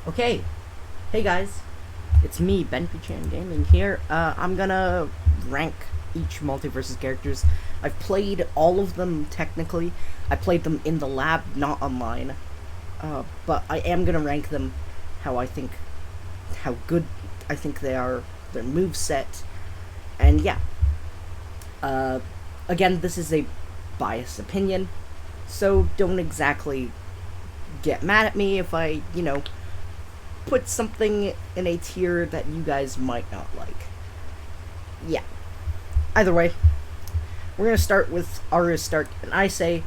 Okay, hey guys, it's me, Ben Gaming here. I'm gonna rank each Multiversus characters. I've played all of them technically. I played them in the lab, not online. But I am gonna rank them how I think, how good I think they are, their move set, and yeah. Uh, Again, this is a biased opinion, so don't exactly get mad at me if I, put something in a tier that you guys might not like. Yeah. Either way, we're gonna start with Arya Stark, and I say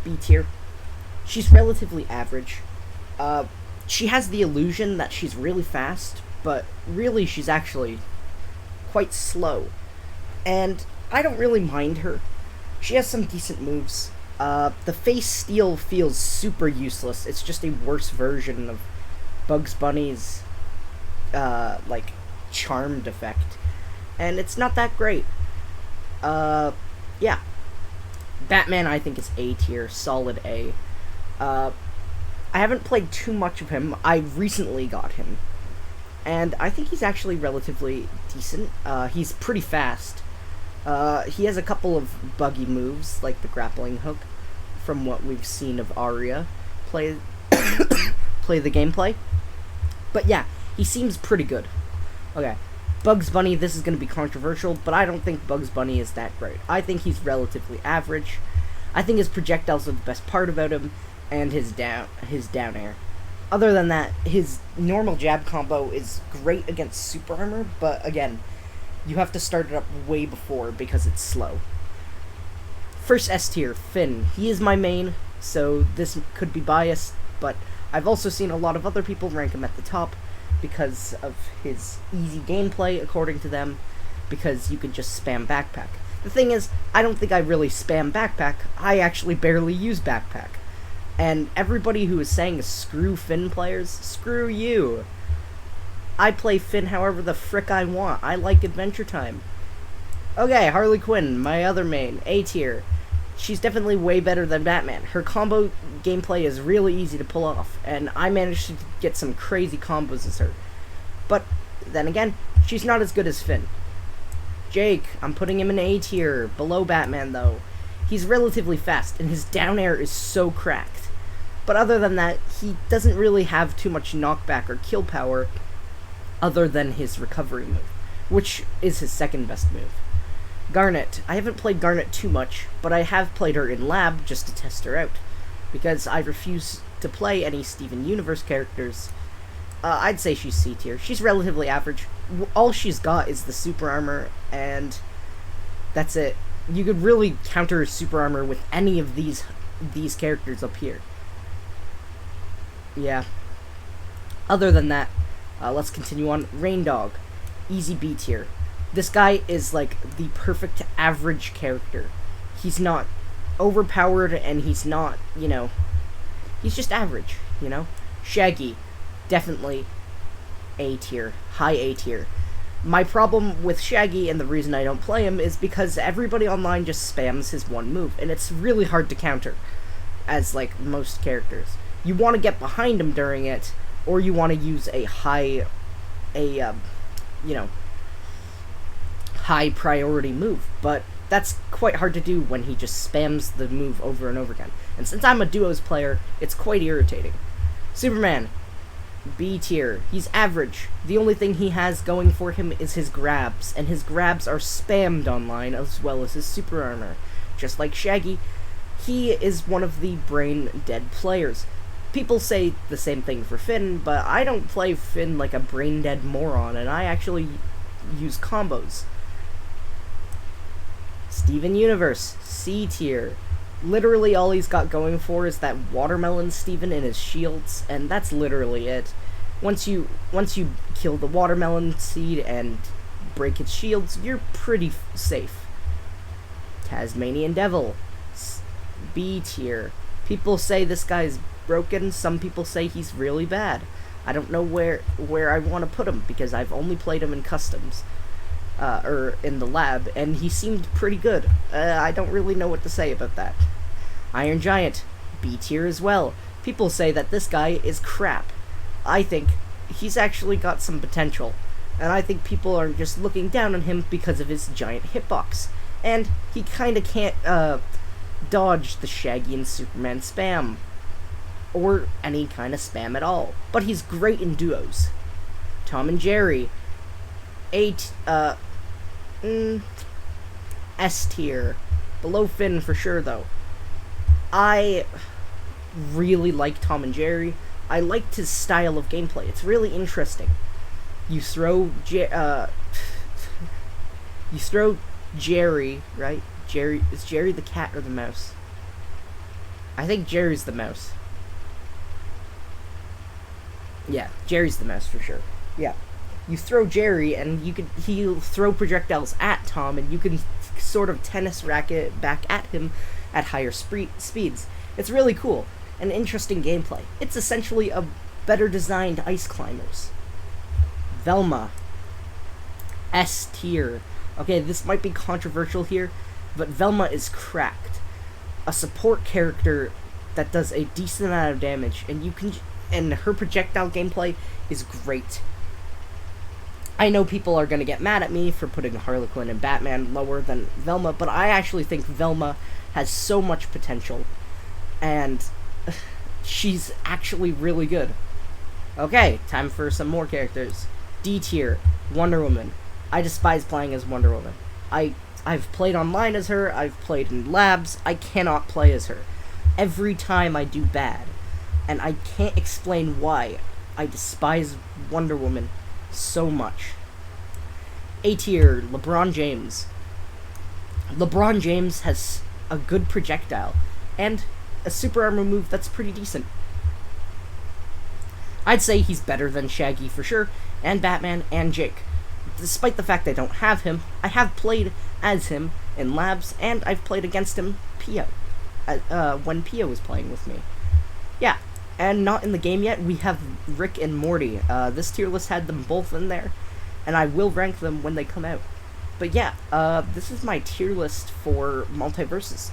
B tier. She's relatively average. Uh, she has the illusion that she's really fast, but really she's actually quite slow. And I don't really mind her. She has some decent moves. The face steal feels super useless. It's just a worse version of Bugs Bunny's like charmed effect, and it's not that great. Yeah, Batman I think is A tier, solid A. I haven't played too much of him. I recently got him, and I think he's actually relatively decent. He's pretty fast. He has a couple of buggy moves, like the grappling hook, from what we've seen of Arya play play the gameplay. But yeah, he seems pretty good. Okay, Bugs Bunny, this is going to be controversial, but I don't think Bugs Bunny is that great. I think he's relatively average. I think his projectiles are the best part about him, and his down air. Other than that, his normal jab combo is great against super armor, but again, you have to start it up way before because it's slow. First S tier, Finn. He is my main, so this could be biased, but I've also seen a lot of other people rank him at the top because of his easy gameplay, according to them, because you can just spam backpack. The thing is, I don't think I really spam backpack. I actually barely use backpack. And everybody who is saying screw Finn players, screw you. I play Finn however the frick I want. I like Adventure Time. Okay, Harley Quinn, my other main, A tier. She's definitely way better than Batman. Her combo gameplay is really easy to pull off, and I managed to get some crazy combos as her. But then again, she's not as good as Finn. Jake, I'm putting him in A tier, below Batman though. He's relatively fast, and his down air is so cracked. But other than that, he doesn't really have too much knockback or kill power other than his recovery move, which is his second best move. Garnet. I haven't played Garnet too much, but I have played her in lab just to test her out, because I refuse to play any Steven Universe characters. I'd say she's C tier. She's relatively average. All she's got is the super armor, and that's it. You could really counter super armor with any of these characters up here. Yeah. Other than that, let's continue on. Rain Dog. Easy B tier. This guy is like the perfect average character. He's not overpowered, and he's not, he's just average, Shaggy, definitely A tier, high A tier. My problem with Shaggy, and the reason I don't play him, is because everybody online just spams his one move, and it's really hard to counter, as like most characters. You want to get behind him during it, or you want to use a high priority move, but that's quite hard to do when he just spams the move over and over again. And since I'm a duos player, it's quite irritating. Superman, B tier. He's average. The only thing he has going for him is his grabs, and his grabs are spammed online as well as his super armor. Just like Shaggy, he is one of the brain-dead players. People say the same thing for Finn, but I don't play Finn like a brain-dead moron, and I actually use combos. Steven Universe, C tier. Literally all he's got going for is that watermelon Steven in his shields, and that's literally it. Once you kill the watermelon seed and break its shields, you're pretty safe. Tasmanian Devil, B tier. People say this guy's broken, some people say he's really bad. I don't know where I want to put him, because I've only played him in customs. Or in the lab, and he seemed pretty good. I don't really know what to say about that. Iron Giant, B tier as well. People say that this guy is crap. I think he's actually got some potential. And I think people are just looking down on him because of his giant hitbox. And he kind of can't dodge the Shaggy and Superman spam. Or any kind of spam at all. But he's great in duos. Tom and Jerry. S tier. Below Finn for sure, though. I really like Tom and Jerry. I liked his style of gameplay. It's really interesting. You throw Jerry, right? Is Jerry the cat or the mouse? I think Jerry's the mouse. Yeah, Jerry's the mouse for sure. Yeah. You throw Jerry, and he'll throw projectiles at Tom, and you can sort of tennis racket back at him at higher speeds. It's really cool. An interesting gameplay. It's essentially a better designed Ice Climbers. Velma. S tier. Okay, this might be controversial here, but Velma is cracked. A support character that does a decent amount of damage, and her projectile gameplay is great. I know people are going to get mad at me for putting Harley Quinn and Batman lower than Velma, but I actually think Velma has so much potential, and she's actually really good. Okay, time for some more characters. D tier, Wonder Woman. I despise playing as Wonder Woman. I've played online as her, I've played in labs, I cannot play as her. Every time I do bad, and I can't explain why. I despise Wonder Woman so much. A tier, LeBron James. LeBron James has a good projectile and a super armor move that's pretty decent. I'd say he's better than Shaggy for sure, and Batman and Jake. Despite the fact I don't have him, I have played as him in labs, and I've played against him when Pio was playing with me. Yeah. And not in the game yet, we have Rick and Morty. This tier list had them both in there, and I will rank them when they come out. But yeah, this is my tier list for Multiversus.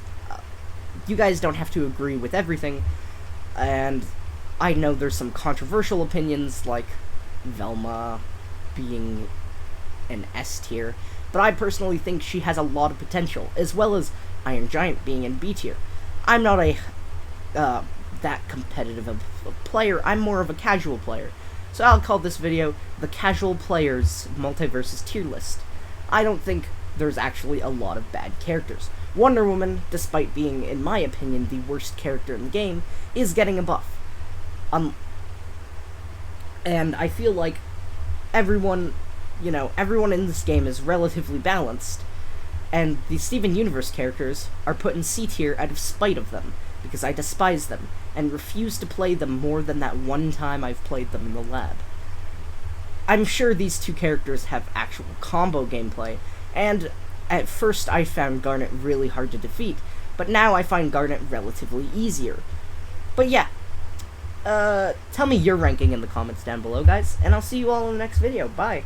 You guys don't have to agree with everything, and I know there's some controversial opinions, like Velma being an S tier, but I personally think she has a lot of potential, as well as Iron Giant being in B tier. I'm not a that competitive of a player. I'm more of a casual player. So I'll call this video the Casual Players Multiversus tier list. I don't think there's actually a lot of bad characters. Wonder Woman, despite being, in my opinion, the worst character in the game, is getting a buff. And I feel like everyone in this game is relatively balanced. And the Steven Universe characters are put in C tier out of spite of them, because I despise them, and refuse to play them more than that one time I've played them in the lab. I'm sure these two characters have actual combo gameplay, and at first I found Garnet really hard to defeat, but now I find Garnet relatively easier. But yeah, tell me your ranking in the comments down below, guys, and I'll see you all in the next video. Bye!